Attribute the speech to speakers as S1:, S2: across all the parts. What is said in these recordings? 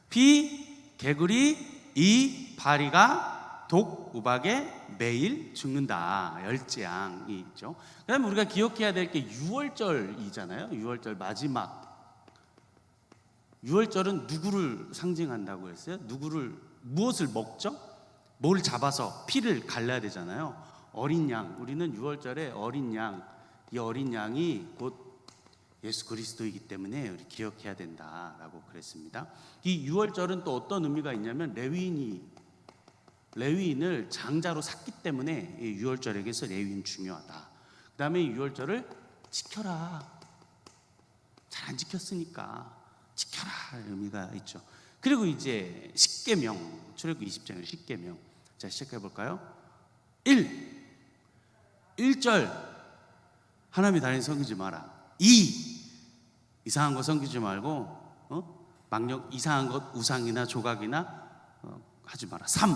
S1: 비, 개구리, 이, 바리가 독, 우박에 매일 죽는다. 열재앙이 있죠. 그 다음에 우리가 기억해야 될 게 6월절이잖아요. 6월절 마지막. 6월절은 누구를 상징한다고 했어요? 무엇을 먹죠? 뭘 잡아서 피를 갈라야 되잖아요. 어린 양. 우리는 6월절에 어린 양, 이 어린 양이 곧 예수 그리스도이기 때문에 우리 기억해야 된다라고 그랬습니다. 이 6월절은 또 어떤 의미가 있냐면 레위인을 장자로 샀기 때문에 이 6월절에게서 레위인 중요하다. 그 다음에 이 6월절을 지켜라. 잘 안 지켰으니까 지켜라 의미가 있죠. 그리고 이제 십계명, 출애굽기 20장의 십계명. 자, 시작해 볼까요? 1절 하나님이 다른 섬기지 마라. 2, 이상한 거 섬기지 말고 이상한 것 우상이나 조각이나 하지 마라. 3,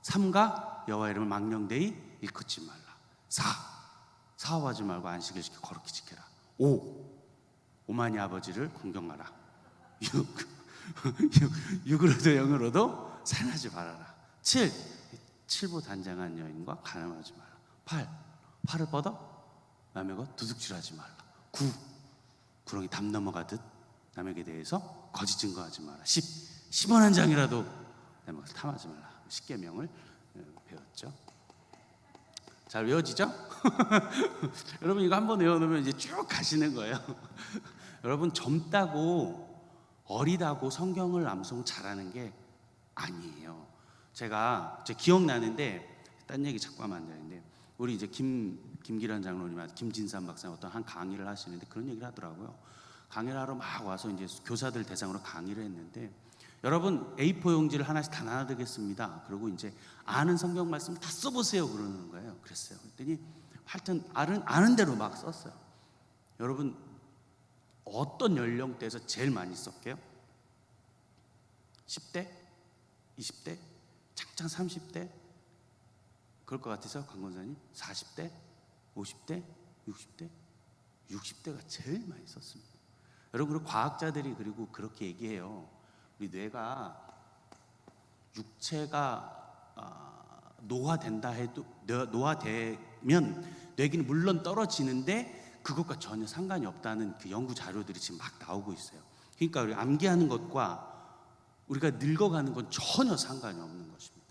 S1: 삼가 여호와 이름을 망령되이 일컫지 말라. 4, 사업하지 말고 안식일 지켜 거룩히 지켜라. 5, 오만이 아버지를 공경하라. 6으로도 0으로도 살인하지 말아라. 7, 칠보 단장한 여인과 간음하지 말라. 8, 팔을 뻗어 남의 것 도둑질하지 말라. 9, 구렁이 담 넘어가듯 남에게 대해서 거짓 증거하지 마라. 10, 10원 한 장이라도 남의 것을 탐하지 말라. 십계명을 배웠죠. 잘 외워지죠? 여러분 이거 한번 외워놓으면 이제 쭉 가시는 거예요. 여러분 젊다고 어리다고 성경을 암송 잘하는 게 아니에요. 제 기억나는데 딴 얘기 자꾸 하면 안 되는데 우리 이제 김기란 장로님, 김진삼 박사님 어떤 한 강의를 하시는데 그런 얘기를 하더라고요. 강의를 하러 막 와서 이제 교사들 대상으로 강의를 했는데 여러분 A4 용지를 하나씩 다 나눠드리겠습니다. 그리고 이제 아는 성경 말씀 다 써보세요 그러는 거예요. 그랬어요. 그랬더니 하여튼 아는 대로 막 썼어요. 여러분 어떤 연령대에서 제일 많이 썼게요? 10대? 20대? 창창 30대? 그럴 것 같아서 강 권사님 40대? 50대? 60대? 60대가 제일 많이 썼습니다. 여러분 그리고 과학자들이 그리고 그렇게 얘기해요. 우리 뇌가 육체가 노화된다 해도 노화되면 뇌기는 물론 떨어지는데 그것과 전혀 상관이 없다는 그 연구 자료들이 지금 막 나오고 있어요. 그러니까 우리 암기하는 것과 우리가 늙어가는 건 전혀 상관이 없는 것입니다.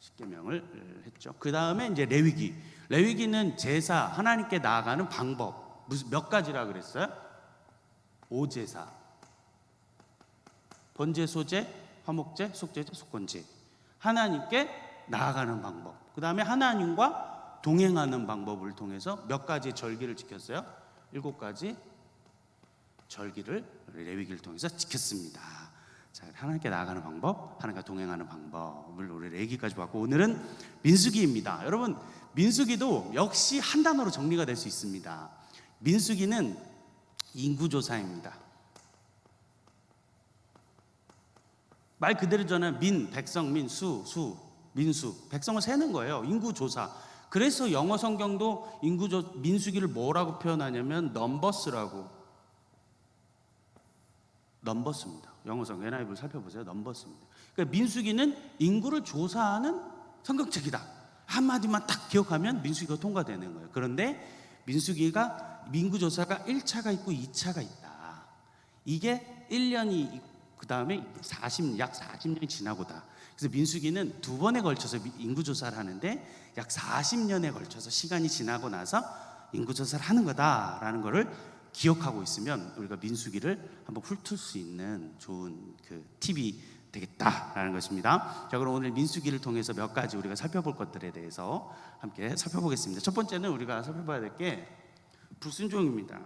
S1: 십계명을 했죠. 그 다음에 이제 레위기는 제사 하나님께 나아가는 방법 몇 가지라 그랬어요? 5제사, 번제, 소제, 화목제, 속제제, 속건제. 하나님께 나아가는 방법. 그 다음에 하나님과 동행하는 방법을 통해서 몇 가지 절기를 지켰어요? 7가지 절기를 레위기를 통해서 지켰습니다. 자, 하나님께 나아가는 방법, 하나님과 동행하는 방법을 우리 레위기까지 봤고 오늘은 민수기입니다. 여러분 민수기도 역시 한 단어로 정리가 될 수 있습니다. 민수기는 인구조사입니다. 말 그대로 저는 백성, 민수, 민수, 백성을 세는 거예요. 인구조사. 그래서 영어 성경도 민수기를 뭐라고 표현하냐면 넘버스라고. 넘버스입니다. 영어 성경 NIV를 살펴보세요. 넘버스입니다. 그러니까 민수기는 인구를 조사하는 성경책이다. 한마디만 딱 기억하면 민수기가 통과되는 거예요. 그런데 민수기가 민구조사가 1차가 있고 2차가 있다. 이게 1년이 그 다음에 약 40년이 지나고다. 그래서 민수기는 2번에 걸쳐서 인구조사를 하는데 약 40년에 걸쳐서 시간이 지나고 나서 인구조사를 하는 거다라는 거를 기억하고 있으면 우리가 민수기를 한번 훑을 수 있는 좋은 그 팁이 되겠다라는 것입니다. 자, 그럼 오늘 민수기를 통해서 몇 가지 우리가 살펴볼 것들에 대해서 함께 살펴보겠습니다. 첫 번째는 우리가 살펴봐야 될 게 불순종입니다.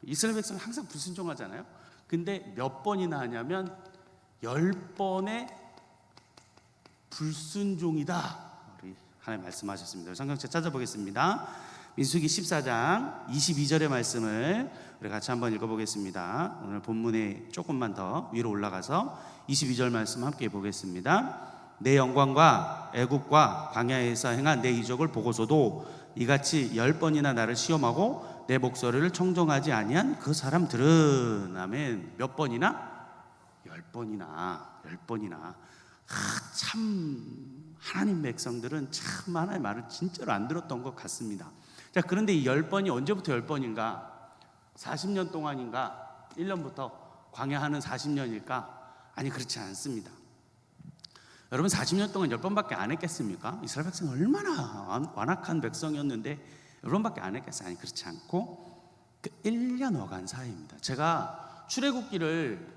S1: 이스라엘 백성은 항상 불순종하잖아요. 근데 몇 번이나 하냐면 10번의 불순종이다. 우리 하나님 말씀하셨습니다. 성경책 찾아보겠습니다. 민수기 14장 22절의 말씀을 우리 같이 한번 읽어보겠습니다. 오늘 본문에 조금만 더 위로 올라가서 22절 말씀 함께 보겠습니다. 내 영광과 애굽과 광야에서 행한 내 이적을 보고서도 이같이 10번이나 나를 시험하고 내 목소리를 청종하지 아니한 그 사람들은 아멘. 몇 번이나? 열 번이나 참 하나님 백성들은 참 하나님의 말을 진짜로 안 들었던 것 같습니다. 자, 그런데 이 10번이 언제부터 10번인가? 40년 동안인가? 1년부터 광야하는 40년일까? 아니, 그렇지 않습니다. 여러분, 40년 동안 10번밖에 안 했겠습니까? 이스라엘 백성은 얼마나 완악한 백성이었는데 10번밖에 안 했겠어요? 아니, 그렇지 않고 그 1년 어간 사이입니다. 제가 출애굽기를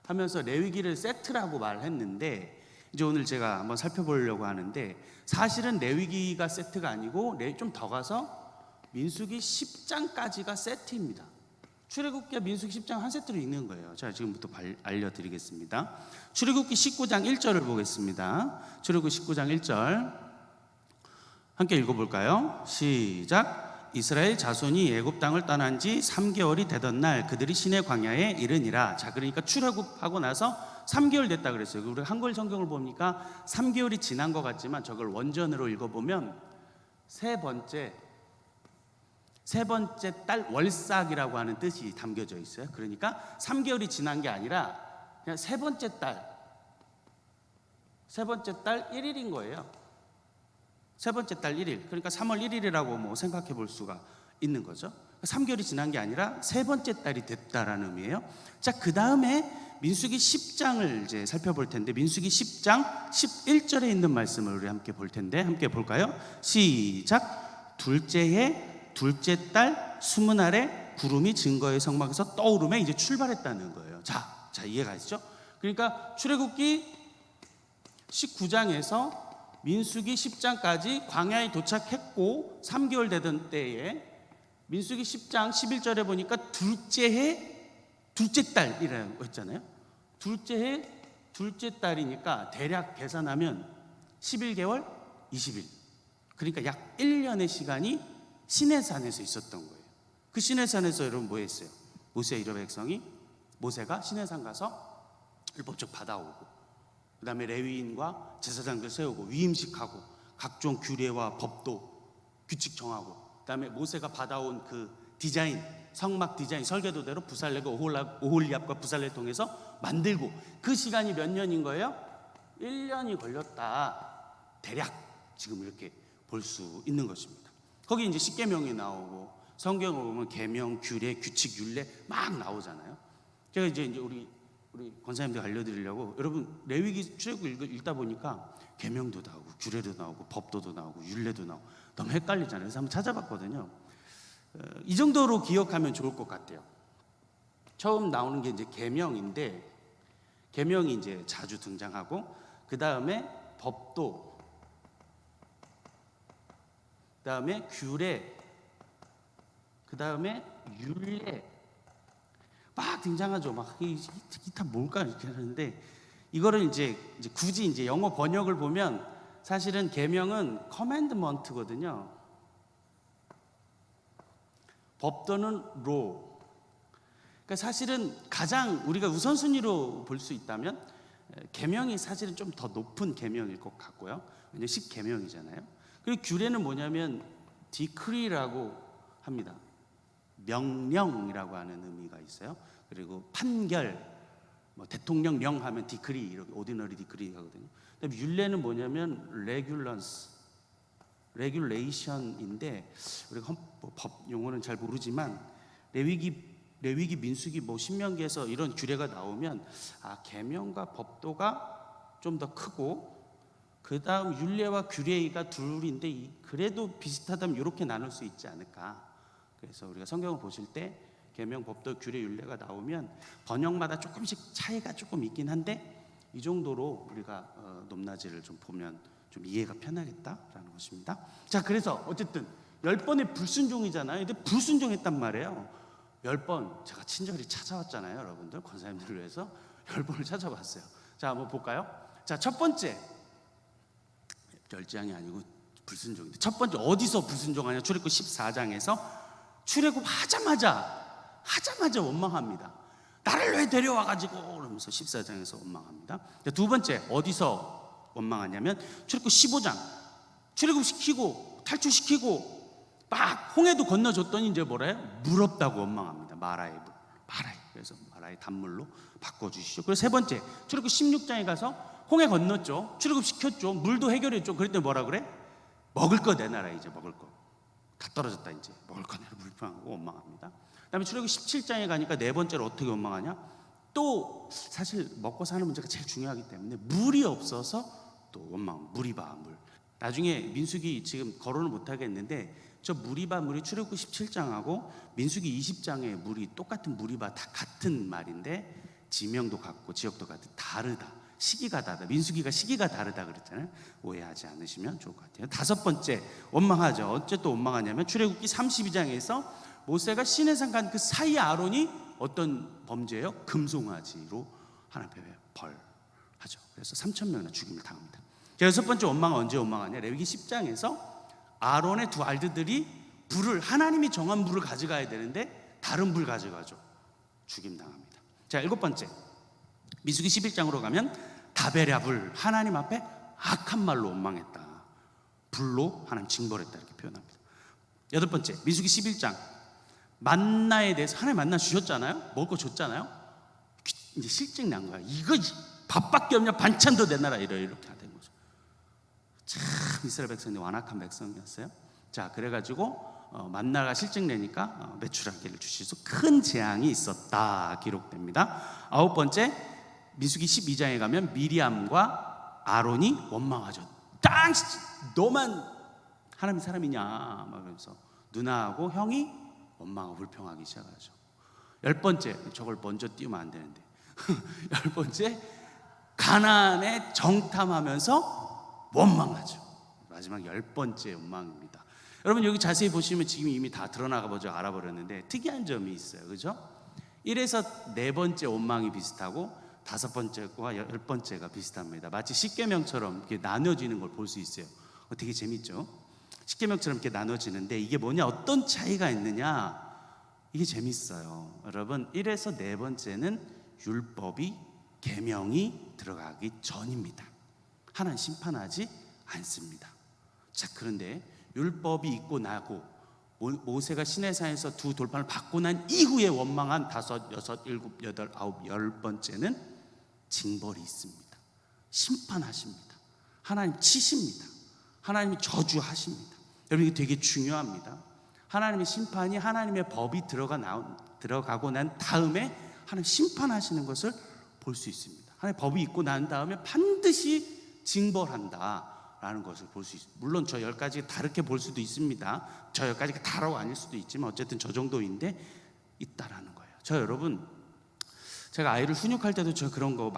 S1: 하면서 레위기를 세트라고 말했는데, 이제 오늘 제가 한번 살펴보려고 하는데, 사실은 레위기가 세트가 아니고 좀 더 가서 민수기 10장까지가 세트입니다. 출애굽기와 민수기 10장 한 세트로 읽는 거예요. 자, 지금부터 알려드리겠습니다. 출애굽기 19장 1절을 보겠습니다. 출애굽기 19장 1절 함께 읽어볼까요? 시작. 이스라엘 자손이 애굽 땅을 떠난 지 3개월이 되던 날 그들이 시내 광야에 이르니라. 자, 그러니까 출애굽하고 나서 3개월 됐다 그랬어요. 우리 한글 성경을 보니까 3개월이 지난 것 같지만 저걸 원전으로 읽어보면 세 번째 딸 월삭이라고 하는 뜻이 담겨져 있어요. 그러니까 3개월이 지난 게 아니라 그냥 세 번째 딸 1일인 거예요. 세 번째 딸 1일. 그러니까 3월 1일이라고 뭐 생각해 볼 수가 있는 거죠. 3개월이 지난 게 아니라 세 번째 딸이 됐다라는 의미예요. 자, 그 다음에 민수기 10장을 이제 살펴볼 텐데, 민수기 10장 11절에 있는 말씀을 우리 함께 볼 텐데, 함께 볼까요? 시작. 둘째 해 둘째 달 20알에 구름이 증거의 성막에서 떠오르며 이제 출발했다는 거예요. 자, 이해가 되시죠? 그러니까 출애굽기 19장에서 민수기 10장까지 광야에 도착했고 3개월 되던 때에 민수기 10장 11절에 보니까 둘째 해 둘째 딸이라고 했잖아요. 둘째 해 둘째 딸이니까 대략 계산하면 11개월 20일, 그러니까 약 1년의 시간이 시내산에서 있었던 거예요. 그 시내산에서 여러분 뭐 했어요? 모세 이스라엘 백성이 모세가 시내산 가서 율법적 받아오고, 그 다음에 레위인과 제사장들 세우고 위임식하고 각종 규례와 법도 규칙 정하고, 그 다음에 모세가 받아온 그 디자인, 성막 디자인 설계도대로 부살레가 오홀리압과 부살레를 통해서 만들고, 그 시간이 몇 년인 거예요? 1년이 걸렸다. 대략 지금 이렇게 볼 수 있는 것입니다. 거기 이제 십계명이 나오고 성경을 보면 계명, 규례, 규칙, 율례 막 나오잖아요. 제가 이제 우리 권사님들 알려드리려고, 여러분 레위기 출애굽 읽다 보니까 계명도 나오고 규례도 나오고 법도도 나오고 율례도 나오고 너무 헷갈리잖아요. 그래서 한번 찾아봤거든요. 이 정도로 기억하면 좋을 것 같아요. 처음 나오는 게 이제 계명인데, 계명이 이제 자주 등장하고, 그 다음에 법도, 그 다음에 규례, 그 다음에 율례 막 등장하죠. 막 기타 뭘까 이렇게 하는데, 이거를 이제 굳이 이제 영어 번역을 보면 사실은 계명은 커맨드먼트거든요. 법도는 로. 그러니까 사실은 가장 우리가 우선순위로 볼 수 있다면 계명이 사실은 좀 더 높은 계명일 것 같고요. 왜냐면 10계명이잖아요. 그리고 규례는 뭐냐면 디크리라고 합니다. 명령이라고 하는 의미가 있어요. 그리고 판결, 뭐 대통령 명하면 디크리, 이렇게 오디너리 디크리 하거든요. 그다음에 율례는 뭐냐면 레귤레이션인데, 우리가 법 용어는 잘 모르지만 레위기, 민수기, 뭐 신명기에서 이런 규례가 나오면 계명과 법도가 좀 더 크고, 그 다음 율례와 규례가 둘인데 그래도 비슷하다면 이렇게 나눌 수 있지 않을까. 그래서 우리가 성경을 보실 때 계명, 법도, 규례, 율례가 나오면 번역마다 조금씩 차이가 조금 있긴 한데, 이 정도로 우리가 높낮이를 좀 보면 좀 이해가 편하겠다라는 것입니다. 자, 그래서 어쨌든 10번의 불순종이잖아요. 근데 불순종했단 말이에요. 10번 제가 친절히 찾아왔잖아요. 여러분들 권사님들을 위해서 10번을 찾아봤어요. 자, 한번 볼까요? 자, 첫 번째, 멸장이 아니고 불순종인데, 첫 번째 어디서 불순종하냐? 출애굽 14장에서 출애굽하자마자 원망합니다. 나를 왜 데려와가지고, 그러면서 14장에서 원망합니다. 두 번째 어디서 원망하냐면 출애굽 15장, 출애굽시키고 탈출시키고 막 홍해도 건너줬더니 이제 뭐래요? 물 없다고 원망합니다. 마라의 물. 그래서 말라. 이 단물로 바꿔주시죠. 그리고 세 번째, 출애굽 16장에 가서 홍해 건넜죠. 출애굽 시켰죠. 물도 해결했죠. 그랬더니 뭐라 그래? 먹을 거 내놔라. 이제 먹을 거 다 떨어졌다. 이제 먹을 거 내라. 불평하고 원망합니다. 그다음에 출애굽 17장에 가니까 네 번째로 어떻게 원망하냐? 또 사실 먹고 사는 문제가 제일 중요하기 때문에 물이 없어서 또 원망. 무리바 물. 나중에 민수기 지금 거론을 못 하겠는데 저 무리바 물이 출애굽 17장하고 민수기 20장의 물이 똑같은 무리바 다 같은 말인데 지명도 같고 지역도 같은 다르다. 시기가 다르다. 민수기가 시기가 다르다 그랬잖아요. 오해하지 않으시면 좋을 것 같아요. 다섯 번째 원망하죠. 어째 또 원망하냐면 출애굽기 32장에서 모세가 시내산 간 그 사이 아론이 어떤 범죄예요? 금송아지로 하나님 앞에 벌하죠. 그래서 3,000명이나 죽임을 당합니다. 여섯 번째 원망은 언제 원망하냐? 레위기 10장에서 아론의 두 알드들이 불을 하나님이 정한 불을 가져가야 되는데 다른 불 가져가죠. 죽임 당합니다. 자, 일곱 번째 민수기 11장으로 가면 다베랴불 하나님 앞에 악한 말로 원망했다. 불로 하나님 징벌했다 이렇게 표현합니다. 여덟 번째 민수기 11장 만나에 대해서 하나님 만나 주셨잖아요. 먹을 거 줬잖아요. 이제 실증 난 거야. 이거 밥밖에 없냐? 반찬도 내놔라. 이렇게 된 거죠. 참 이스라엘 백성이 완악한 백성이었어요. 자, 그래가지고 만나가 실증 내니까 매출하기를 주시소 큰 재앙이 있었다 기록됩니다. 아홉 번째 민수기 12장에 가면 미리암과 아론이 원망하죠. 땅 너만 하나님 사람이냐 막 그러면서 누나하고 형이 원망하고 불평하기 시작하죠. 열 번째 저걸 먼저 띄우면 안 되는데 열 번째 가나안에 정탐하면서 원망하죠. 마지막 열 번째 원망입니다. 여러분 여기 자세히 보시면 지금 이미 다 드러나가 보죠. 알아버렸는데 특이한 점이 있어요. 그죠? 1에서 네 번째 원망이 비슷하고 다섯 번째와 열 번째가 비슷합니다. 마치 십계명처럼 이렇게 나눠지는 걸 볼 수 있어요. 되게 재밌죠? 십계명처럼 이렇게 나눠지는데 이게 뭐냐? 어떤 차이가 있느냐? 이게 재밌어요. 여러분 1에서 네 번째는 율법이 계명이 들어가기 전입니다. 하나님 심판하지 않습니다. 자, 그런데 율법이 있고 나고 모세가 시내산에서 두 돌판을 받고 난 이후에 원망한 다섯, 여섯, 일곱, 여덟, 아홉, 열 번째는 징벌이 있습니다. 심판하십니다. 하나님 치십니다. 하나님이 저주하십니다. 여러분 이게 되게 중요합니다. 하나님의 심판이 하나님의 법이 들어가고 난 다음에 하나님 심판하시는 것을 볼 수 있습니다. 하나님 법이 있고 난 다음에 반드시 징벌한다라는 것을 볼 수 있습니다. 물론 저 10가지 다르게 볼 수도 있습니다. 저 10가지가 다라고 아닐 수도 있지만 어쨌든 저 정도인데 있다라는 거예요. 저 여러분 제가 아이를 훈육할 때도 저 그런 거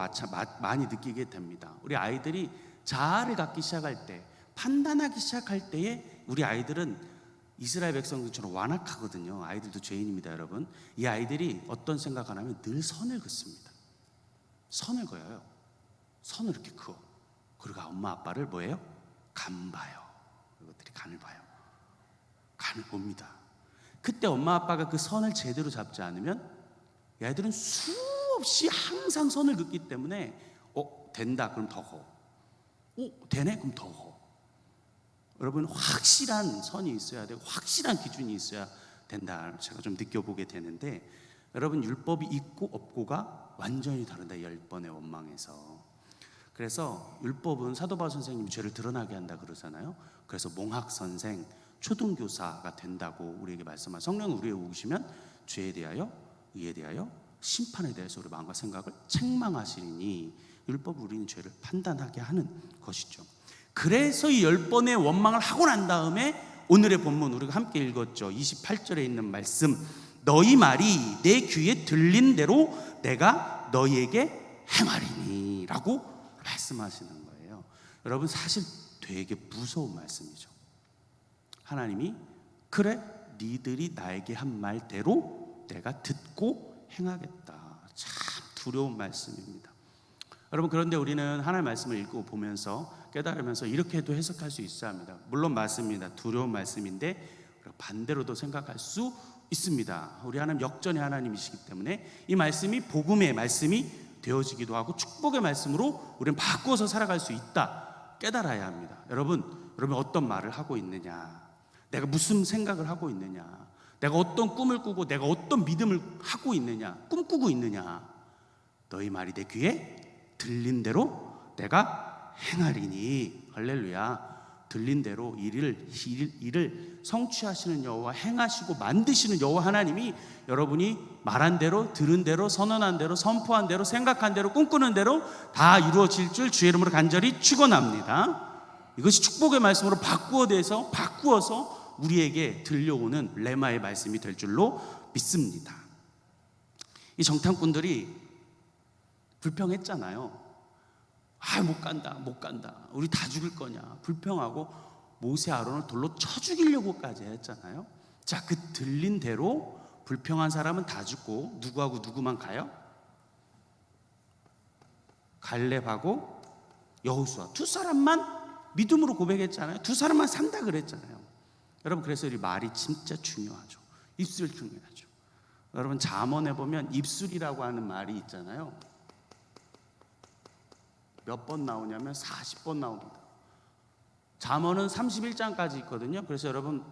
S1: 많이 느끼게 됩니다. 우리 아이들이 자아를 갖기 시작할 때 판단하기 시작할 때에 우리 아이들은 이스라엘 백성들처럼 완악하거든요. 아이들도 죄인입니다. 여러분 이 아이들이 어떤 생각을 하면 늘 선을 긋습니다. 선을 그어요. 선을 이렇게 그어. 그리고 엄마 아빠를 뭐예요? 간 봐요. 이것들이 간을 봐요. 간을 봅니다. 그때 엄마 아빠가 그 선을 제대로 잡지 않으면 얘들은 수없이 항상 선을 긋기 때문에 된다 그럼 더 거. 되네 그럼 더 거. 여러분 확실한 선이 있어야 되고 확실한 기준이 있어야 된다. 제가 좀 느껴보게 되는데 여러분 율법이 있고 없고가 완전히 다르다. 10번의 원망에서. 그래서 율법은 사도 바울 선생님이 죄를 드러나게 한다 그러잖아요. 그래서 몽학 선생, 초등교사가 된다고 우리에게 말씀하시고 성령이 우리에게 오시면 죄에 대하여, 의에 대하여, 심판에 대해서 우리 마음과 생각을 책망하시니 율법은 우리는 죄를 판단하게 하는 것이죠. 그래서 이 10번의 원망을 하고 난 다음에 오늘의 본문 우리가 함께 읽었죠. 28절에 있는 말씀, 너희 말이 내 귀에 들린 대로 내가 너희에게 행하리니 라고 말씀하시는 거예요. 여러분 사실 되게 무서운 말씀이죠. 하나님이 그래 니들이 나에게 한 말대로 내가 듣고 행하겠다. 참 두려운 말씀입니다. 여러분 그런데 우리는 하나님의 말씀을 읽고 보면서 깨달으면서 이렇게도 해석할 수 있어야 합니다. 물론 맞습니다. 두려운 말씀인데 반대로도 생각할 수 있습니다. 우리 하나님 역전의 하나님이시기 때문에 이 말씀이 복음의 말씀이 되어지기도 하고 축복의 말씀으로 우리는 바꿔서 살아갈 수 있다 깨달아야 합니다. 여러분 어떤 말을 하고 있느냐, 내가 무슨 생각을 하고 있느냐, 내가 어떤 꿈을 꾸고 내가 어떤 믿음을 하고 있느냐, 꿈꾸고 있느냐. 너희 말이 내 귀에 들린 대로 내가 행하리니. 할렐루야. 들린 대로 일을 성취하시는 여호와, 행하시고 만드시는 여호와 하나님이 여러분이 말한 대로, 들은 대로, 선언한 대로, 선포한 대로, 생각한 대로, 꿈꾸는 대로 다 이루어질 줄 주의 이름으로 간절히 축원합니다. 이것이 축복의 말씀으로 바꾸어서 우리에게 들려오는 레마의 말씀이 될 줄로 믿습니다. 이 정탐꾼들이 불평했잖아요. 못 간다. 우리 다 죽을 거냐. 불평하고 모세 아론을 돌로 쳐 죽이려고까지 했잖아요. 자, 그 들린 대로 불평한 사람은 다 죽고 누구하고 누구만 가요? 갈렙하고 여호수아 두 사람만 믿음으로 고백했잖아요. 두 사람만 산다 그랬잖아요. 여러분, 그래서 이 말이 진짜 중요하죠. 입술 중요하죠. 여러분, 잠언에 보면 입술이라고 하는 말이 있잖아요. 몇 번 나오냐면 40번 나옵니다. 잠언은 31장까지 있거든요. 그래서 여러분,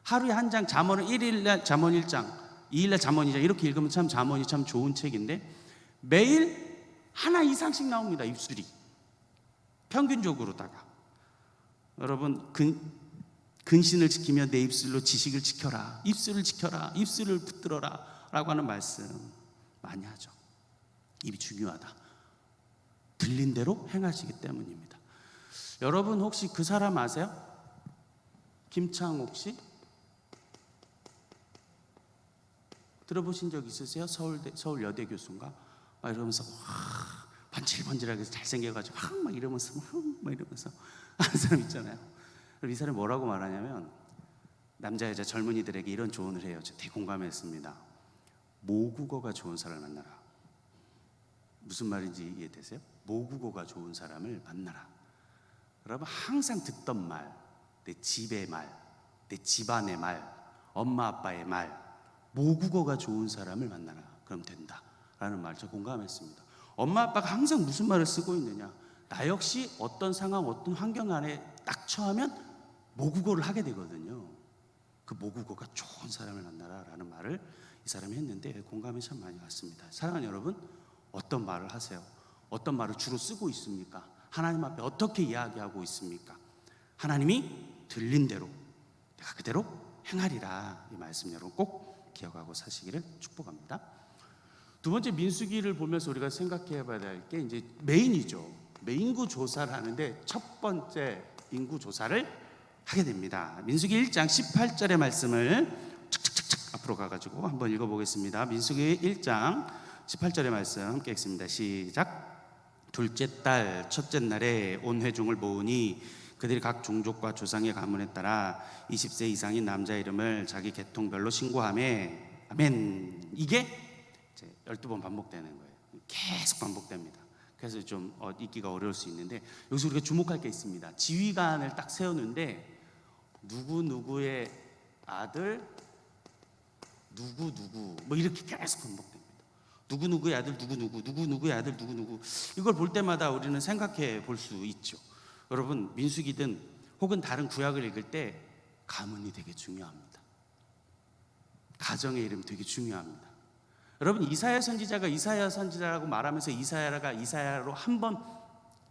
S1: 하루에 한 장, 잠언은 1일날 잠언 1장, 2일날 잠언 2장 이렇게 읽으면 참 잠언이 참 좋은 책인데 매일 하나 이상씩 나옵니다. 입술이 평균적으로다가. 여러분, 근신을 지키며 내 입술로 지식을 지켜라, 입술을 지켜라, 입술을 붙들어라 라고 하는 말씀 많이 하죠. 입이 중요하다. 들린 대로 행하시기 때문입니다. 여러분, 혹시 그 사람 아세요? 김창옥 씨? 들어보신 적 있으세요? 서울 여대 교수인가? 막 이러면서 번질번질하게 잘생겨가지고 막 이러면서 하는 사람 있잖아요. 이 사람이 뭐라고 말하냐면, 남자 여자 젊은이들에게 이런 조언을 해요. 제가 되게 공감했습니다. 모국어가 좋은 사람을 만나라. 무슨 말인지 이해되세요? 모국어가 좋은 사람을 만나라. 여러분, 항상 듣던 말, 내 집의 말, 내 집안의 말, 엄마 아빠의 말, 모국어가 좋은 사람을 만나라. 그럼 된다 라는 말 저 공감했습니다. 엄마 아빠가 항상 무슨 말을 쓰고 있느냐, 나 역시 어떤 상황, 어떤 환경 안에 딱 처하면 모국어를 하게 되거든요. 그 모국어가 좋은 사람을 만나라 라는 말을 이 사람이 했는데 공감이 참 많이 왔습니다. 사랑하는 여러분, 어떤 말을 하세요? 어떤 말을 주로 쓰고 있습니까? 하나님 앞에 어떻게 이야기하고 있습니까? 하나님이 들린 대로 내가 그대로 행하리라. 이 말씀 여러분 꼭 기억하고 사시기를 축복합니다. 두 번째, 민수기를 보면서 우리가 생각해 봐야 될 게 이제 메인이죠. 인구 조사를 하는데 첫 번째 인구 조사를 하게 됩니다. 민수기 1장 18절의 말씀을 착착착착 앞으로 가가지고 한번 읽어보겠습니다. 민수기 1장 18절의 말씀 함께 읽습니다. 시작. 둘째 달 첫째 날에 온 회중을 모으니 그들이 각 종족과 조상의 가문에 따라 20세 이상인 남자 이름을 자기 계통별로 신고하매. 아멘. 이게 12번 반복되는 거예요. 계속 반복됩니다. 그래서 좀 읽기가 어려울 수 있는데, 여기서 우리가 주목할 게 있습니다. 지휘관을 딱 세우는데 누구의 아들 누구 뭐 이렇게 계속 반복됩니다. 누구의 아들 누구의 아들 누구. 이걸 볼 때마다 우리는 생각해 볼 수 있죠. 여러분, 민수기든 혹은 다른 구약을 읽을 때 가문이 되게 중요합니다. 가정의 이름 되게 중요합니다. 여러분, 이사야 선지자라고 말하면서 이사야로 한번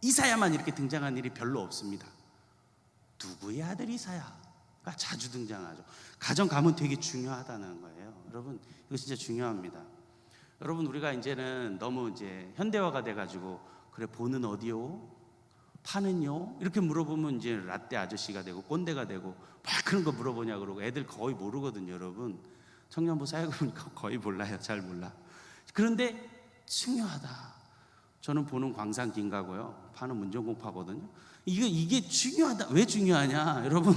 S1: 이사야만 이렇게 등장한 일이 별로 없습니다. 누구의 아들 이사야가 자주 등장하죠. 가정 가문 되게 중요하다는 거예요. 여러분, 이거 진짜 중요합니다. 여러분, 우리가 이제는 너무 이제 현대화가 돼가지고 그래 보는 어디요? 파는요? 이렇게 물어보면 이제 라떼 아저씨가 되고 꼰대가 되고 막 그런 거 물어보냐 그러고 애들 거의 모르거든요. 여러분, 청년부 사역해보니까 거의 몰라요. 잘 몰라. 그런데 중요하다. 저는 보는 광산 김가고요, 파는 문전공파거든요. 이게 중요하다. 왜 중요하냐 여러분?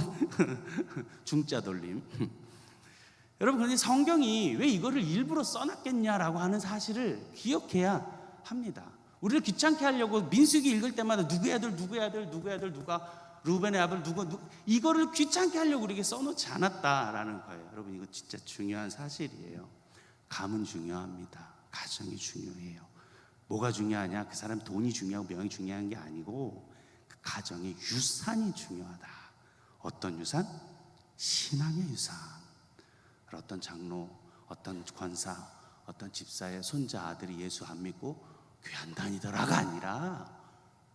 S1: 중자 돌림. 여러분, 그런데 성경이 왜 이거를 일부러 써놨겠냐라고 하는 사실을 기억해야 합니다. 우리를 귀찮게 하려고 민수기 읽을 때마다 누구의 아들 누가 루벤의 아들 누구 이거를 귀찮게 하려고 우리에게 써놓지 않았다라는 거예요. 여러분, 이거 진짜 중요한 사실이에요. 가문 중요합니다. 가정이 중요해요. 뭐가 중요하냐? 그 사람 돈이 중요하고 명이 중요한 게 아니고 그 가정의 유산이 중요하다. 어떤 유산? 신앙의 유산. 어떤 장로, 어떤 권사, 어떤 집사의 손자 아들이 예수 안 믿고 교회 안 다니더라가 아니라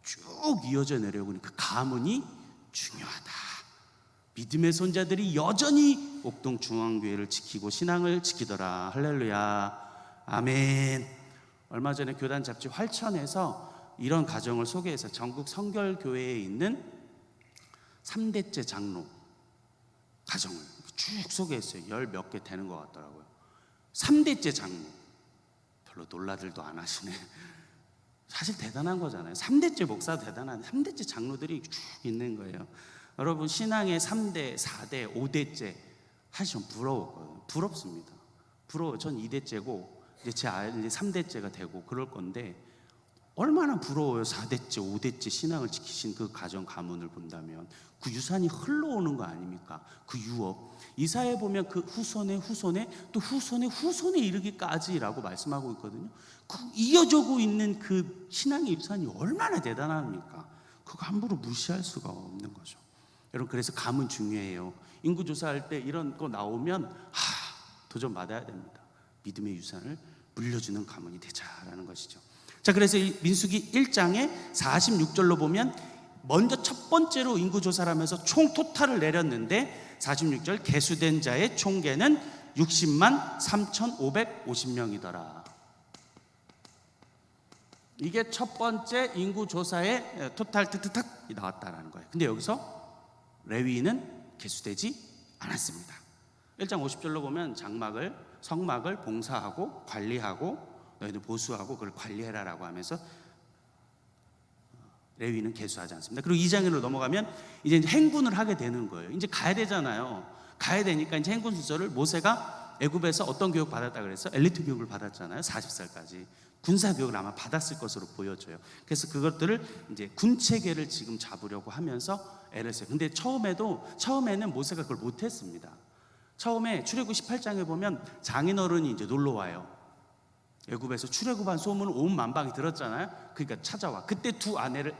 S1: 쭉 이어져 내려오는 그 가문이 중요하다. 믿음의 손자들이 여전히 옥동 중앙교회를 지키고 신앙을 지키더라. 할렐루야, 아멘. 얼마 전에 교단 잡지 활천에서 이런 가정을 소개해서 전국 성결교회에 있는 3대째 장로 가정을 쭉 소개했어요. 10몇 개 되는 것 같더라고요. 3대째 장로. 별로 놀라들도 안 하시네. 사실 대단한 거잖아요. 3대째 목사도 대단한데 3대째 장로들이 쭉 있는 거예요. 여러분, 신앙의 3대, 4대, 5대째 하시면 부럽습니다. 부러워요. 전 2대째고 이제 제 아이는 3대째가 되고 그럴 건데 얼마나 부러워요. 4대째, 5대째 신앙을 지키신 그 가정 가문을 본다면 그 유산이 흘러오는 거 아닙니까? 그 유업. 이사야에 보면 그 후손의 후손의 또 후손의 후손에 이르기까지라고 말씀하고 있거든요. 그 이어지고 있는 그 신앙의 유산이 얼마나 대단합니까? 그거 함부로 무시할 수가 없는 거죠. 여러분, 그래서 가문 중요해요. 인구 조사할 때 이런 거 나오면 도전 받아야 됩니다. 믿음의 유산을 물려주는 가문이 되자라는 것이죠. 자, 그래서 민수기 1장의 46절로 보면 먼저 첫 번째로 인구조사를 하면서 총 토탈을 내렸는데 46절 계수된 자의 총계는 60만 3,550명이더라. 이게 첫 번째 인구조사의 토탈 탁탁탁 나왔다라는 거예요. 근데 여기서 레위인은 계수되지 않았습니다. 1장 50절로 보면 성막을 봉사하고 관리하고 너희들 보수하고 그걸 관리해라라고 하면서 레위는 계수하지 않습니다. 그리고 2장으로 넘어가면 이제 행군을 하게 되는 거예요. 이제 가야 되잖아요. 가야 되니까 이제 행군 순서를 모세가 애굽에서 어떤 교육 받았다 그래서 엘리트 교육을 받았잖아요. 40살까지 군사 교육을 아마 받았을 것으로 보여져요. 그래서 그것들을 이제 군 체계를 지금 잡으려고 하면서 애를 써요. 근데 처음에는 모세가 그걸 못했습니다. 처음에 출애굽 18장에 보면 장인어른이 이제 놀러 와요. 애굽에서 출애굽한 소문을 온 만방이 들었잖아요. 그러니까 찾아와. 그때 첫 아내하고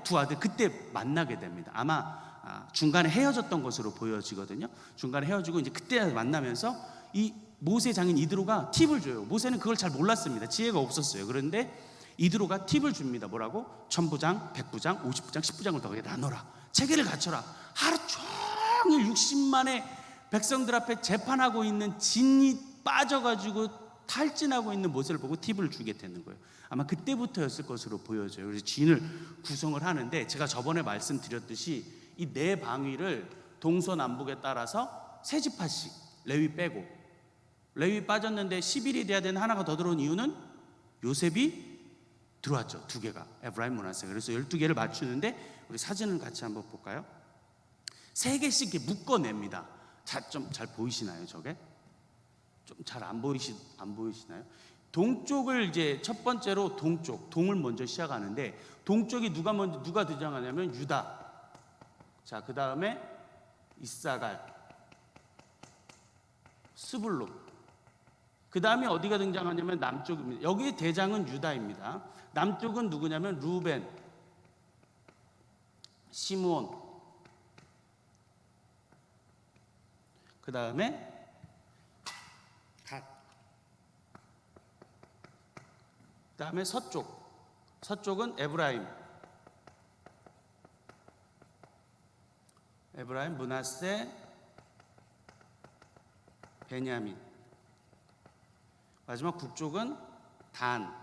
S1: 두 아들 그때 만나게 됩니다. 아마 중간에 헤어졌던 것으로 보여지거든요. 중간에 헤어지고 이제 그때 만나면서 이 모세 장인 이드로가 팁을 줘요. 모세는 그걸 잘 몰랐습니다. 지혜가 없었어요. 그런데 이드로가 팁을 줍니다. 뭐라고? 1000부장, 100부장, 50부장, 10부장을 더 나눠라. 체계를 갖춰라. 하루 종일 60만의 백성들 앞에 재판하고 있는 진이 빠져가지고 탈진하고 있는 모세를 보고 팁을 주게 되는 거예요. 아마 그때부터였을 것으로 보여져요. 그래서 진을 구성을 하는데 제가 저번에 말씀드렸듯이 이 네 방위를 동서남북에 따라서 세 지파씩 레위 빼고 레위 빠졌는데 10일이 돼야 되는 하나가 더 들어온 이유는 요셉이 들어왔죠. 두 개가 에브라임 므낫세. 그래서 12개를 맞추는데 우리 사진을 같이 한번 볼까요? 세 개씩 이렇게 묶어냅니다. 좀 잘 보이시나요? 저게? 좀 잘 안 보이시나요? 동쪽을 이제 첫 번째로 동을 먼저 시작하는데 동쪽이 누가 등장하냐면 유다. 자, 그 다음에 이사갈, 스불론. 그 다음에 어디가 등장하냐면 남쪽입니다. 여기 대장은 유다입니다. 남쪽은 누구냐면 루벤, 시므온. 그 다음에 그 다음에 서쪽은 에브라임, 므낫세, 베냐민. 마지막 북쪽은 단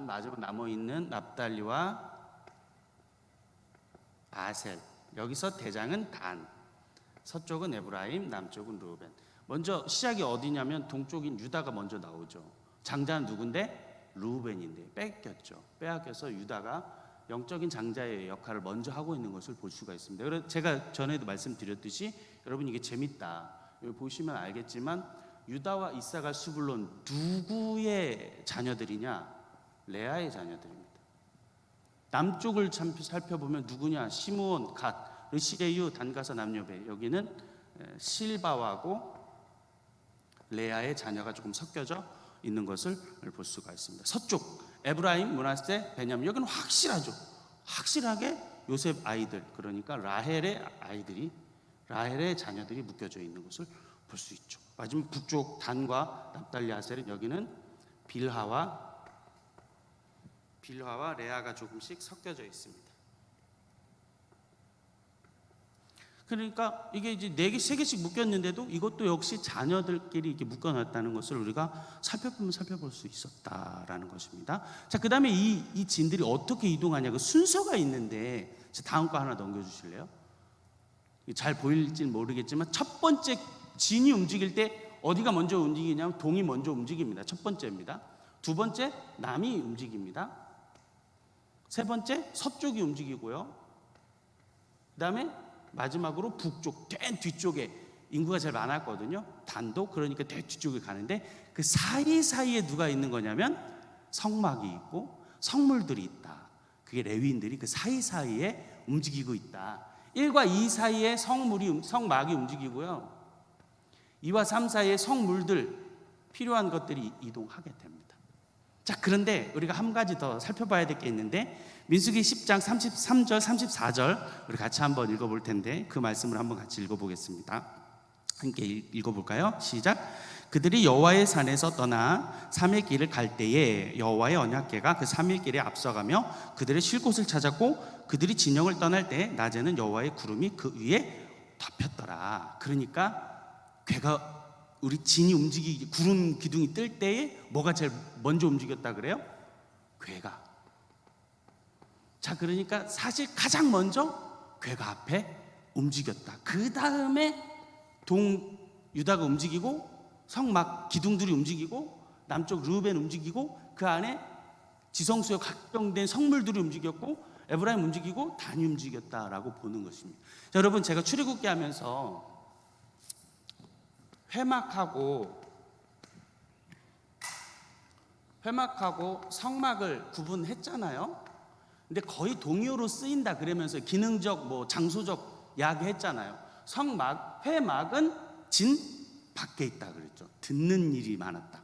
S1: 마지막 남아있는 납달리와 아셀. 여기서 대장은 단, 서쪽은 에브라임, 남쪽은 루벤. 먼저 시작이 어디냐면 동쪽인 유다가 먼저 나오죠. 장자는 누군데? 루벤인데 빼앗겨서 유다가 영적인 장자의 역할을 먼저 하고 있는 것을 볼 수가 있습니다. 그래서 제가 전에도 말씀드렸듯이 여러분 이게 재밌다. 여기 보시면 알겠지만 유다와 이사갈, 스불론 누구의 자녀들이냐? 레아의 자녀들입니다. 남쪽을 살펴보면 누구냐? 시므온, 갓, 르시레유, 단가사, 남녀배. 여기는 실바하고 레아의 자녀가 조금 섞여져 있는 것을 볼 수가 있습니다. 서쪽 에브라임, 므낫세, 베냐민. 여기는 확실하죠. 확실하게 요셉 아이들, 그러니까 라헬의 아이들이 라헬의 자녀들이 묶여져 있는 것을 볼 수 있죠. 마지막 북쪽 단과 납달리 아셀은 여기는 빌하와 레아가 조금씩 섞여져 있습니다. 그러니까 이게 이제 4개, 3개씩 묶였는데도 이것도 역시 자녀들끼리 이렇게 묶어놨다는 것을 우리가 살펴볼 수 있었다라는 것입니다. 자, 그 다음에 이 진들이 어떻게 이동하냐, 그 순서가 있는데, 다음 거 하나 넘겨주실래요? 잘 보일지는 모르겠지만 첫 번째 진이 움직일 때 어디가 먼저 움직이냐면 동이 먼저 움직입니다. 첫 번째입니다. 두 번째 남이 움직입니다. 세 번째 서쪽이 움직이고요. 그 다음에 마지막으로 북쪽, 맨 뒤쪽에 인구가 제일 많았거든요. 단도, 그러니까 맨 뒤쪽에 가는데 그 사이사이에 누가 있는 거냐면 성막이 있고 성물들이 있다. 그게 레위인들이 그 사이사이에 움직이고 있다. 1과 2 사이에 성막이 움직이고요. 2와 3 사이에 성물들, 필요한 것들이 이동하게 됩니다. 자, 그런데 우리가 한 가지 더 살펴봐야 될 게 있는데, 민수기 10장 33절 34절 우리 같이 한번 읽어볼 텐데, 그 말씀을 한번 같이 읽어보겠습니다. 함께 읽어볼까요? 시작. 그들이 여호와의 산에서 떠나 3일 길을 갈 때에 여호와의 언약궤가 그 3일 길에 앞서가며 그들의 쉴 곳을 찾았고, 그들이 진영을 떠날 때 낮에는 여호와의 구름이 그 위에 덮였더라. 그러니까 궤가, 우리 진이 움직이기, 구름 기둥이 뜰 때에 뭐가 제일 먼저 움직였다 그래요? 궤가. 자, 그러니까 사실 가장 먼저 궤가 앞에 움직였다. 그 다음에 유다가 움직이고, 성막 기둥들이 움직이고, 남쪽 르우벤 움직이고, 그 안에 지성소에 각병된 성물들이 움직였고, 에브라임 움직이고, 단이 움직였다라고 보는 것입니다. 자, 여러분, 제가 출애굽기 하면서 회막하고 성막을 구분했잖아요. 근데 거의 동의어로 쓰인다 그러면서 기능적, 장소적 이야기했잖아요. 회막은 진 밖에 있다 그랬죠. 듣는 일이 많았다.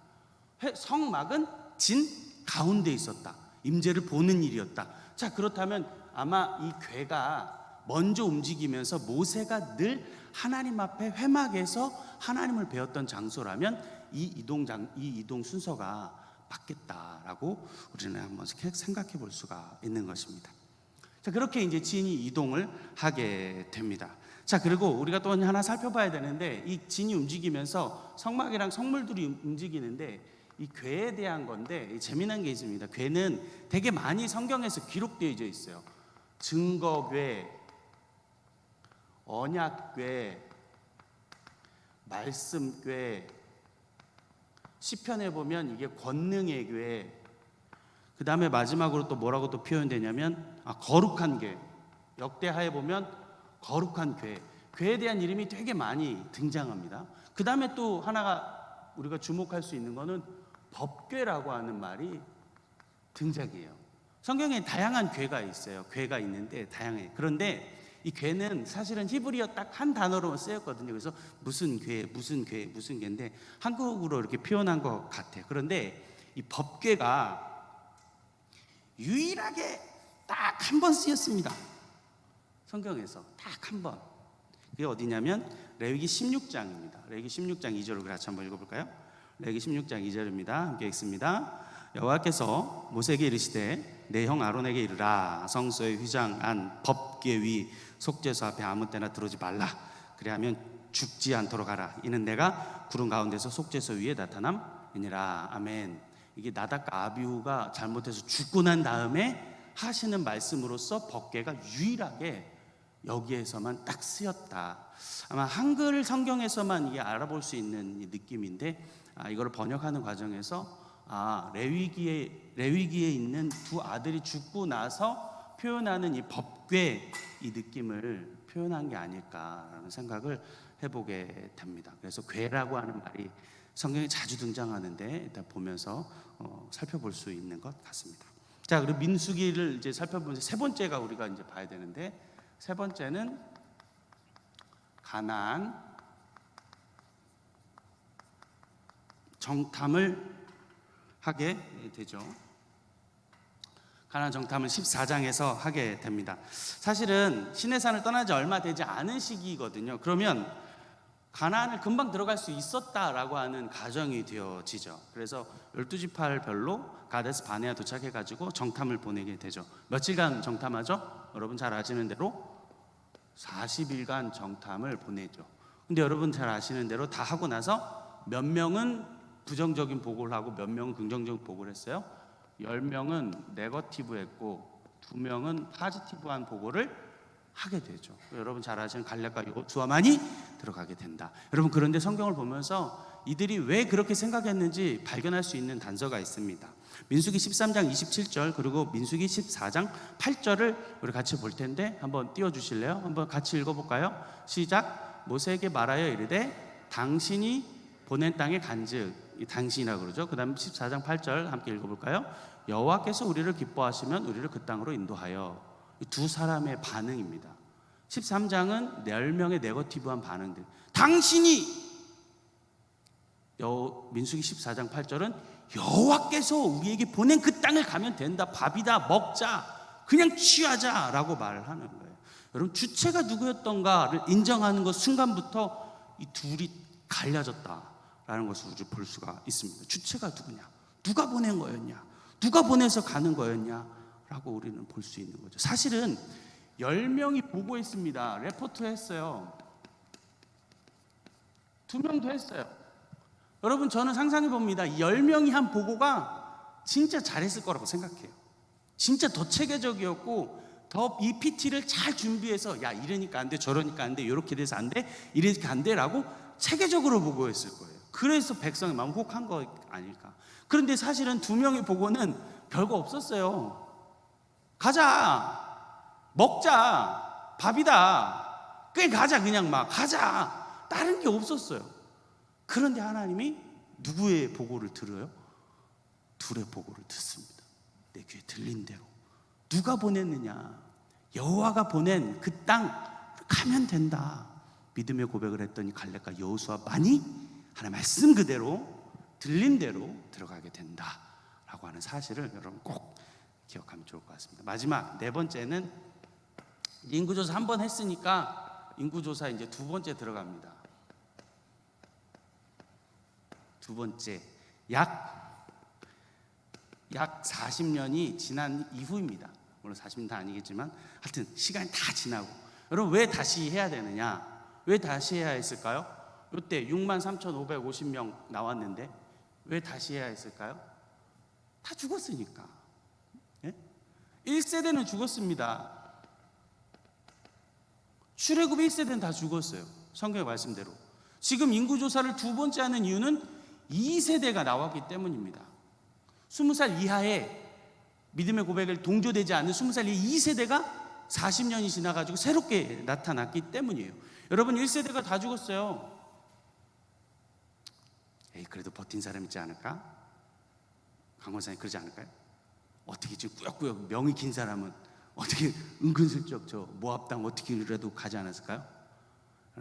S1: 성막은 진 가운데 있었다. 임재를 보는 일이었다. 자, 그렇다면 아마 이 궤가 먼저 움직이면서 모세가 늘 하나님 앞에 회막에서 하나님을 배웠던 장소라면 이 이동 순서가 맞겠다라고 우리는 한번 생각해 볼 수가 있는 것입니다. 자, 그렇게 이제 진이 이동을 하게 됩니다. 자, 그리고 우리가 또 하나 살펴봐야 되는데, 이 진이 움직이면서 성막이랑 성물들이 움직이는데, 이 궤에 대한 건데 재미난 게 있습니다. 궤는 되게 많이 성경에서 기록되어 있어요. 증거궤, 언약궤, 말씀궤, 시편에 보면 이게 권능의 궤, 그 다음에 마지막으로 또 뭐라고 또 표현되냐면 거룩한 궤, 역대하에 보면 거룩한 궤, 궤에 대한 이름이 되게 많이 등장합니다. 그 다음에 또 하나가 우리가 주목할 수 있는 거는 법궤라고 하는 말이 등장해요. 성경에 다양한 궤가 있어요. 궤가 있는데 다양해요. 그런데 이 궤는 사실은 히브리어 딱 한 단어로 쓰였거든요. 그래서 무슨 궤인데 한국어로 이렇게 표현한 것 같아요. 그런데 이 법궤가 유일하게 딱 한 번 쓰였습니다. 성경에서 딱 한 번. 그게 어디냐면 레위기 16장입니다. 레위기 16장 2절을 같이 한번 읽어볼까요? 레위기 16장 2절입니다. 함께 읽습니다. 여호와께서 모세에게 이르시되 내 형 아론에게 이르라. 성소의 휘장 안 법궤 위 속죄소 앞에 아무 때나 들어오지 말라. 그래야면 죽지 않도록 하라. 이는 내가 구름 가운데서 속죄소 위에 나타남이니라. 아멘. 이게 나답과 아비후가 잘못해서 죽고 난 다음에 하시는 말씀으로서 법궤가 유일하게 여기에서만 딱 쓰였다. 아마 한글 성경에서만 이게 알아볼 수 있는 느낌인데, 이걸 번역하는 과정에서 레위기에 있는 두 아들이 죽고 나서 표현하는 이 법궤, 이 느낌을 표현한 게 아닐까라는 생각을 해보게 됩니다. 그래서 궤라고 하는 말이 성경에 자주 등장하는데 일단 보면서 살펴볼 수 있는 것 같습니다. 자, 그리고 민수기를 이제 살펴보면서 세 번째가 우리가 이제 봐야 되는데, 세 번째는 가나안 정탐을 하게 되죠. 가나안 정탐을 14장에서 하게 됩니다. 사실은 시내산을 떠나지 얼마 되지 않은 시기거든요. 그러면 가나안을 금방 들어갈 수 있었다라고 하는 가정이 되어지죠. 그래서 12지파별로 가데스 바네아 도착해가지고 정탐을 보내게 되죠. 며칠간 정탐하죠? 여러분 잘 아시는 대로 40일간 정탐을 보내죠. 근데 여러분 잘 아시는 대로 다 하고 나서 몇 명은 부정적인 보고를 하고 몇 명은 긍정적인 보고를 했어요. 10명은 네거티브 했고 2명은 파지티브한 보고를 하게 되죠. 여러분 잘 아시는 갈렙과 여호수아만이 들어가게 된다. 여러분 그런데 성경을 보면서 이들이 왜 그렇게 생각했는지 발견할 수 있는 단서가 있습니다. 민수기 13장 27절 그리고 민수기 14장 8절을 우리 같이 볼 텐데 한번 띄워주실래요? 한번 같이 읽어볼까요? 시작. 모세에게 말하여 이르되 당신이 보낸 땅에 간즉, 이 당신이라고 그러죠. 그 다음 14장 8절 함께 읽어볼까요? 여호와께서 우리를 기뻐하시면 우리를 그 땅으로 인도하여. 이 두 사람의 반응입니다. 13장은 10명의 네거티브한 반응들. 당신이, 민수기 14장 8절은 여호와께서 우리에게 보낸 그 땅을 가면 된다. 밥이다, 먹자, 그냥 취하자 라고 말을 하는 거예요. 여러분 주체가 누구였던가를 인정하는 것 순간부터 이 둘이 갈라졌다라는 것을 우리 볼 수가 있습니다. 주체가 누구냐, 누가 보낸 거였냐, 누가 보내서 가는 거였냐 라고 우리는 볼 수 있는 거죠. 사실은 10명이 보고했습니다. 레포트 했어요. 2명도 했어요. 여러분 저는 상상해 봅니다. 10명이 한 보고가 진짜 잘했을 거라고 생각해요. 진짜 더 체계적이었고 더 이 PT를 잘 준비해서 야 이러니까 안 돼, 저러니까 안 돼, 이렇게 돼서 안 돼, 이렇게 안 돼라고 체계적으로 보고했을 거예요. 그래서 백성의 마음 혹한 거 아닐까. 그런데 사실은 2명의 보고는 별거 없었어요. 가자, 먹자, 밥이다, 꽤 가자, 그냥 막 가자, 다른 게 없었어요. 그런데 하나님이 누구의 보고를 들어요? 둘의 보고를 듣습니다. 내 귀에 들린 대로. 누가 보냈느냐? 여호와가 보낸 그 땅 가면 된다. 믿음의 고백을 했더니 갈렙과 여호수아만이 하나님 말씀 그대로 들린 대로 들어가게 된다라고 하는 사실을 여러분 꼭 기억하면 좋을 것 같습니다. 마지막 네 번째는 인구조사 한 번 했으니까 인구조사 이제 두 번째 들어갑니다. 두 번째 약 40년이 지난 이후입니다. 물론 40년 다 아니겠지만 하여튼 시간이 다 지나고. 여러분 왜 다시 해야 되느냐? 왜 다시 해야 했을까요? 이때 63,550명 나왔는데 왜 다시 해야 했을까요? 다 죽었으니까. 1세대는 죽었습니다. 출애굽 1세대는 다 죽었어요. 성경의 말씀대로. 지금 인구조사를 두 번째 하는 이유는 2세대가 나왔기 때문입니다. 20살 이하의 믿음의 고백을 동조되지 않는 20살 이하 2세대가 40년이 지나가지고 새롭게 나타났기 때문이에요. 여러분 1세대가 다 죽었어요. 그래도 버틴 사람 있지 않을까? 강원사님 그러지 않을까요? 어떻게 지금 꾸역꾸역 명이 긴 사람은 어떻게 은근슬쩍 저 모압당 어떻게라도 가지 않았을까요?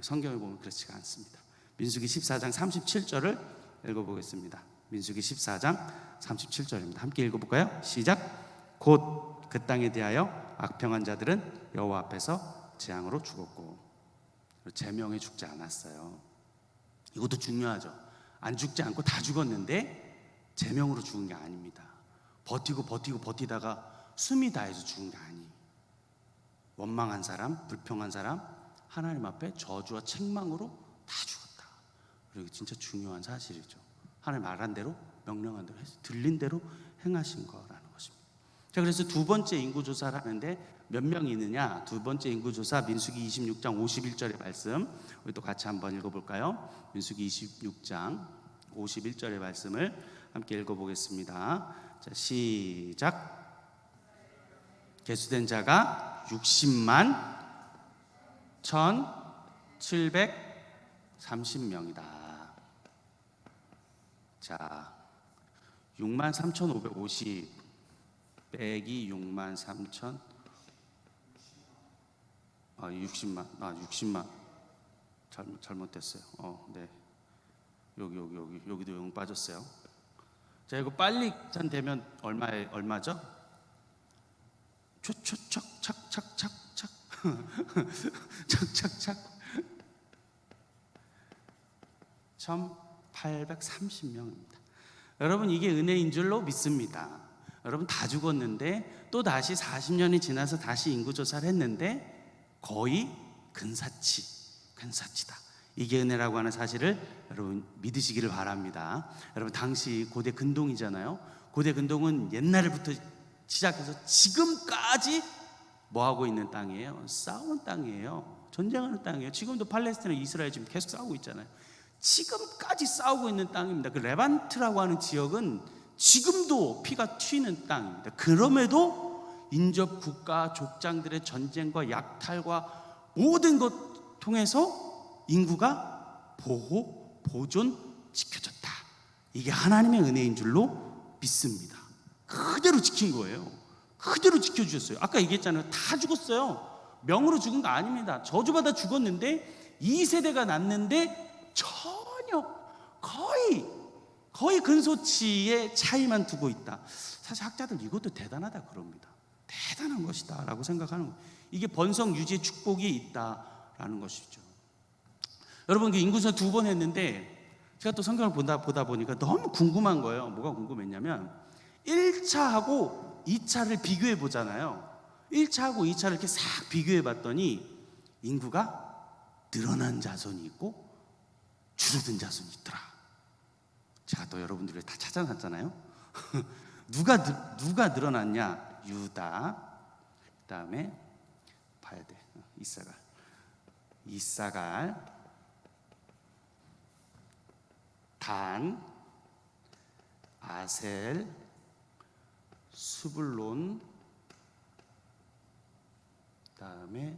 S1: 성경을 보면 그렇지가 않습니다. 민수기 14장 37절을 읽어보겠습니다. 민수기 14장 37절입니다. 함께 읽어볼까요? 시작. 곧 그 땅에 대하여 악평한 자들은 여호와 앞에서 재앙으로 죽었고 제명에 죽지 않았어요. 이것도 중요하죠. 안 죽지 않고 다 죽었는데 제명으로 죽은 게 아닙니다. 버티다가 숨이 다해서 죽은 게 아니에요. 원망한 사람, 불평한 사람, 하나님 앞에 저주와 책망으로 다 죽었다. 그리고 진짜 중요한 사실이죠. 하나님 말한 대로, 명령한 대로 해서 들린 대로 행하신 거라는 것입니다. 자, 그래서 두 번째 인구조사를 하는데 몇 명이 있느냐? 두 번째 인구조사 민수기 26장 51절의 말씀 우리 또 같이 한번 읽어볼까요? 민수기 26장 51절의 말씀을 함께 읽어보겠습니다. 자, 시작. 계수된 자가 60만 1,730명이다. 자, 63,550 빼기 63,000 60만 잘못됐어요. 네. 여기도 0 빠졌어요. 자, 이거 빨리 계산되면 얼마죠? 착착착착착착 착착착 1830명입니다. 여러분, 이게 은혜인 줄로 믿습니다. 여러분, 다 죽었는데 또 다시 40년이 지나서 다시 인구조사를 했는데 거의 근사치다. 이게 은혜라고 하는 사실을 여러분 믿으시기를 바랍니다. 여러분, 당시 고대 근동이잖아요. 고대 근동은 옛날부터 시작해서 지금까지 뭐하고 있는 땅이에요? 싸우는 땅이에요. 전쟁하는 땅이에요. 지금도 팔레스타인, 이스라엘 지금 계속 싸우고 있잖아요. 지금까지 싸우고 있는 땅입니다. 그 레반트라고 하는 지역은 지금도 피가 튀는 땅입니다. 그럼에도 인접 국가 족장들의 전쟁과 약탈과 모든 것 통해서 인구가 보호, 보존, 지켜졌다. 이게 하나님의 은혜인 줄로 믿습니다. 그대로 지킨 거예요. 그대로 지켜주셨어요. 아까 얘기했잖아요. 다 죽었어요. 명으로 죽은 거 아닙니다. 저주받아 죽었는데 2세대가 났는데 전혀 거의 근소치의 차이만 두고 있다. 사실 학자들 이것도 대단하다 그럽니다. 대단한 것이다 라고 생각하는 거예요. 이게 번성 유지의 축복이 있다라는 것이죠. 여러분, 그 인구선 2번 했는데 제가 또 성경을 보다 보니까 너무 궁금한 거예요. 뭐가 궁금했냐면 1차하고 2차를 비교해 보잖아요. 1차하고 2차를 이렇게 싹 비교해 봤더니 인구가 늘어난 자손이 있고 줄어든 자손이 있더라. 제가 또 여러분들을 다 찾아놨잖아요. 누가 늘어났냐? 유다. 그 다음에 봐야 돼. 이사갈, 단, 아셀, 스불론, 그 다음에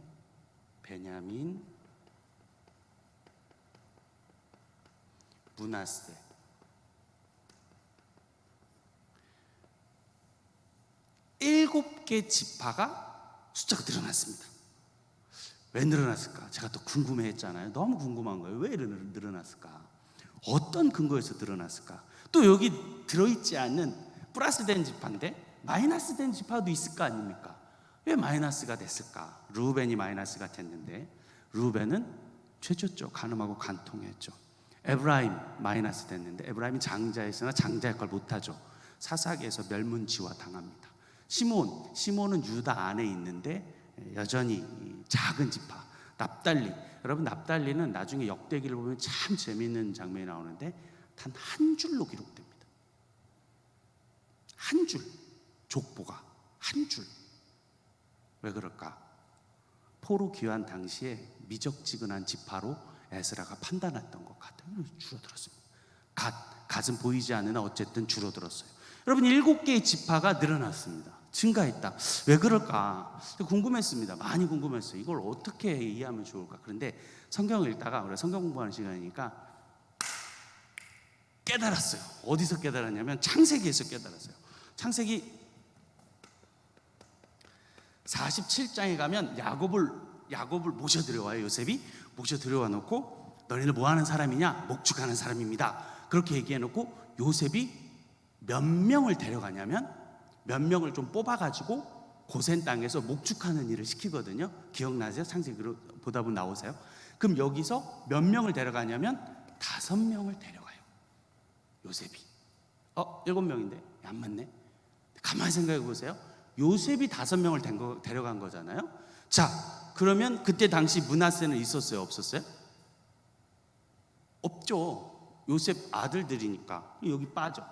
S1: 베냐민, 므낫세. 일곱 개 지파가 숫자가 늘어났습니다. 왜 늘어났을까? 제가 또 궁금해했잖아요. 너무 궁금한 거예요. 왜 늘어났을까? 어떤 근거에서 늘어났을까? 또 여기 들어있지 않는 플러스된 지파인데 마이너스된 지파도 있을 거 아닙니까? 왜 마이너스가 됐을까? 르우벤이 마이너스가 됐는데 르우벤은 최초죠. 간음하고 간통했죠. 에브라임 마이너스 됐는데 에브라임이 장자였으나 장자의 걸 못하죠. 사사기에서 멸문지화 당합니다. 시몬은 유다 안에 있는데 여전히 작은 지파. 납달리, 여러분 납달리는 나중에 역대기를 보면 참 재미있는 장면이 나오는데 단 한 줄로 기록됩니다. 한 줄, 족보가 한 줄. 왜 그럴까? 포로 귀환 당시에 미적지근한 지파로 에스라가 판단했던 것 같아요. 줄어들었습니다. 갓은 보이지 않으나 어쨌든 줄어들었어요. 여러분, 7개의 지파가 늘어났습니다. 증가했다. 왜 그럴까? 궁금했습니다. 많이 궁금했어요. 이걸 어떻게 이해하면 좋을까? 그런데 성경을 읽다가 우리가 성경 공부하는 시간이니까 깨달았어요. 어디서 깨달았냐면 창세기에서 깨달았어요. 창세기 47장에 가면 야곱을 모셔들여와요. 요셉이 모셔들여와 놓고 너희는 뭐 하는 사람이냐? 목축하는 사람입니다. 그렇게 얘기해 놓고 요셉이 몇 명을 데려가냐면 몇 명을 좀 뽑아가지고 고센 땅에서 목축하는 일을 시키거든요. 기억나세요? 창세기 보다 보면 나오세요. 그럼 여기서 몇 명을 데려가냐면 5명을 데려가요. 요셉이 7명인데 안 맞네. 가만히 생각해 보세요. 요셉이 5명을 데려간 거잖아요. 자, 그러면 그때 당시 므낫세는 있었어요? 없었어요? 없죠. 요셉 아들들이니까 여기 빠져.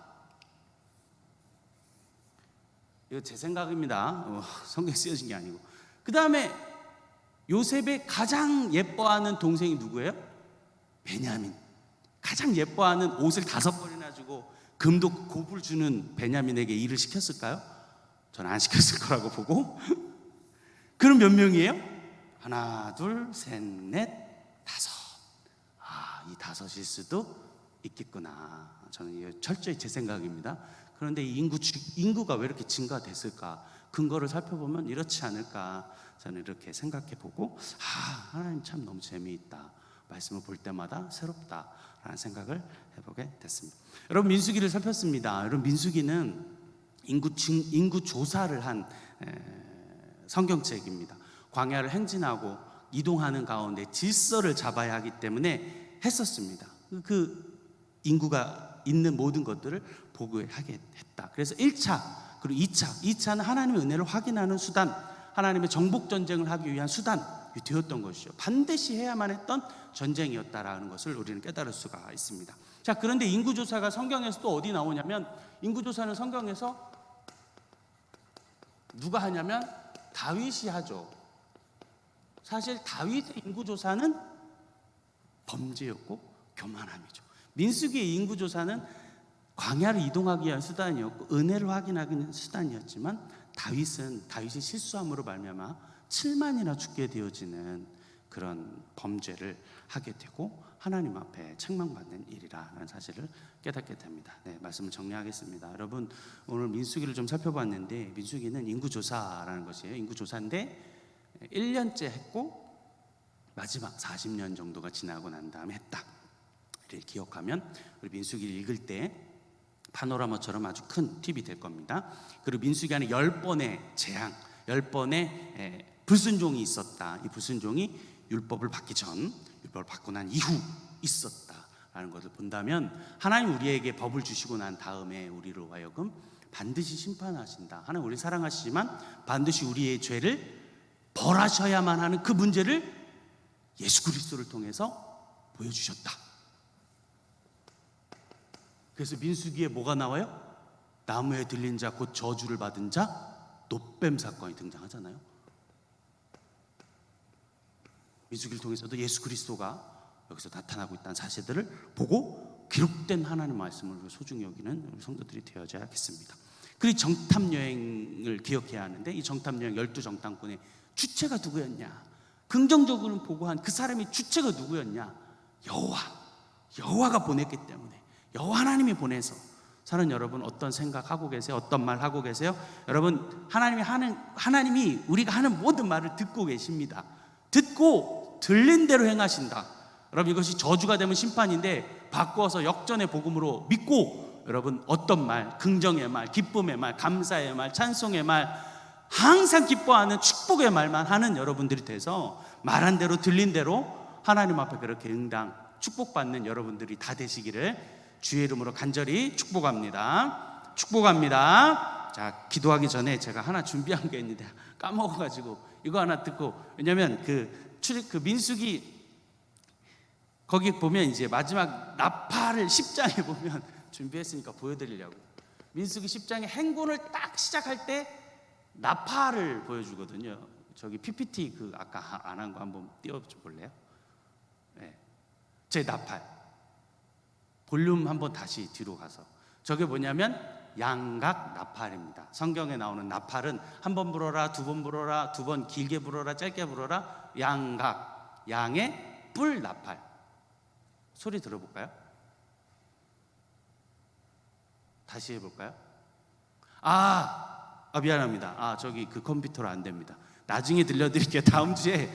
S1: 이거 제 생각입니다. 성경에 쓰여진 게 아니고. 그 다음에 요셉의 가장 예뻐하는 동생이 누구예요? 베냐민. 가장 예뻐하는 옷을 5벌이나 주고 금도 곱을 주는 베냐민에게 일을 시켰을까요? 저는 안 시켰을 거라고 보고. 그럼 몇 명이에요? 하나, 둘, 셋, 넷, 5. 이 5일 수도 있겠구나. 저는 이게 철저히 제 생각입니다. 그런데 이 인구가 왜 이렇게 증가됐을까? 근거를 살펴보면 이렇지 않을까? 저는 이렇게 생각해 보고 하나님 참 너무 재미있다. 말씀을 볼 때마다 새롭다라는 생각을 해보게 됐습니다. 여러분, 민수기를 살폈습니다. 여러분, 민수기는 인구 조사를 한 성경책입니다. 광야를 행진하고 이동하는 가운데 질서를 잡아야 하기 때문에 했었습니다. 그 인구가 있는 모든 것들을 보고하게 했다. 그래서 1차 그리고 2차는 하나님의 은혜를 확인하는 수단, 하나님의 정복 전쟁을 하기 위한 수단이 되었던 것이죠. 반드시 해야만 했던 전쟁이었다라는 것을 우리는 깨달을 수가 있습니다. 자, 그런데 인구조사가 성경에서 또 어디 나오냐면, 인구조사는 성경에서 누가 하냐면 다윗이 하죠. 사실 다윗의 인구조사는 범죄였고 교만함이죠. 민수기의 인구조사는 광야를 이동하기 위한 수단이었고 은혜를 확인하기 위한 수단이었지만, 다윗이 실수함으로 말미암아 7만이나 죽게 되어지는 그런 범죄를 하게 되고 하나님 앞에 책망받는 일이라는 사실을 깨닫게 됩니다. 네, 말씀을 정리하겠습니다. 여러분, 오늘 민수기를 좀 살펴봤는데, 민수기는 인구조사라는 것이에요. 인구조사인데 1년째 했고 마지막 40년 정도가 지나고 난 다음에 했다. 이를 기억하면 우리 민수기를 읽을 때 파노라마처럼 아주 큰 팁이 될 겁니다. 그리고 민수기 안에 10번의 재앙, 10번의 불순종이 있었다. 이 불순종이 율법을 받기 전, 율법을 받고 난 이후 있었다라는 것을 본다면, 하나님 우리에게 법을 주시고 난 다음에 우리로 하여금 반드시 심판하신다. 하나님 우리 사랑하시지만 반드시 우리의 죄를 벌하셔야만 하는 그 문제를 예수 그리스도를 통해서 보여주셨다. 그래서 민수기에 뭐가 나와요? 나무에 들린 자 곧 저주를 받은 자 놋뱀 사건이 등장하잖아요. 민수기를 통해서도 예수 그리스도가 여기서 나타나고 있다는 사실들을 보고 기록된 하나님의 말씀을 소중히 여기는 우리 성도들이 되어야겠습니다. 그리고 정탐 여행을 기억해야 하는데, 이 정탐 여행 12정탐꾼의 주체가 누구였냐? 긍정적으로 보고한 그 사람의 주체가 누구였냐? 여호와가 보냈기 때문에, 여호와 하나님이 보내서. 사는 여러분, 어떤 생각하고 계세요? 어떤 말 하고 계세요? 여러분, 하나님이 우리가 하는 모든 말을 듣고 계십니다. 듣고 들린 대로 행하신다. 여러분, 이것이 저주가 되면 심판인데 바꾸어서 역전의 복음으로 믿고, 여러분 어떤 말, 긍정의 말, 기쁨의 말, 감사의 말, 찬송의 말, 항상 기뻐하는 축복의 말만 하는 여러분들이 돼서 말한 대로 들린 대로 하나님 앞에 그렇게 응당 축복받는 여러분들이 다 되시기를 주의 이름으로 간절히 축복합니다. 자, 기도하기 전에 제가 하나 준비한 게 있는데 까먹어가지고 이거 하나 듣고, 왜냐면 그 민수기 거기 보면 이제 마지막 나팔을 10장에 보면 준비했으니까 보여드리려고. 민수기 10장의 행군을 딱 시작할 때 나팔을 보여주거든요. 저기 PPT 그 아까 안 한 거 한번 띄워줘 볼래요? 네. 제 나팔 볼륨 한번 다시 뒤로 가서, 저게 뭐냐면 양각 나팔입니다. 성경에 나오는 나팔은 한 번 불어라, 두 번 불어라, 두 번 길게 불어라, 짧게 불어라, 양각, 양의 뿔 나팔. 소리 들어볼까요? 다시 해볼까요? 미안합니다. 저기 그 컴퓨터로 안 됩니다. 나중에 들려드릴게요. 다음 주에.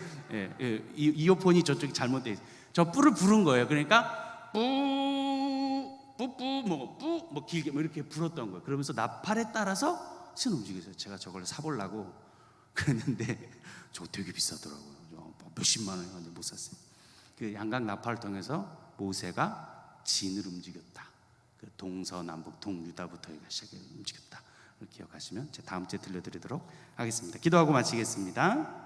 S1: 이어폰이 저쪽이 잘못돼 있어요. 저 뿔을 부른 거예요. 그러니까 뿌뿌 뭐 길게 뭐 이렇게 불었던 거예요. 그러면서 나팔에 따라서 신 움직였어요. 제가 저걸 사보려고 그랬는데 저거 되게 비싸더라고요. 몇십만 원인데 못 샀어요. 그 양각 나팔을 통해서 모세가 진을 움직였다. 그 동서남북 동유다부터 시작해 움직였다. 기억하시면 제가 다음 주에 들려드리도록 하겠습니다. 기도하고 마치겠습니다.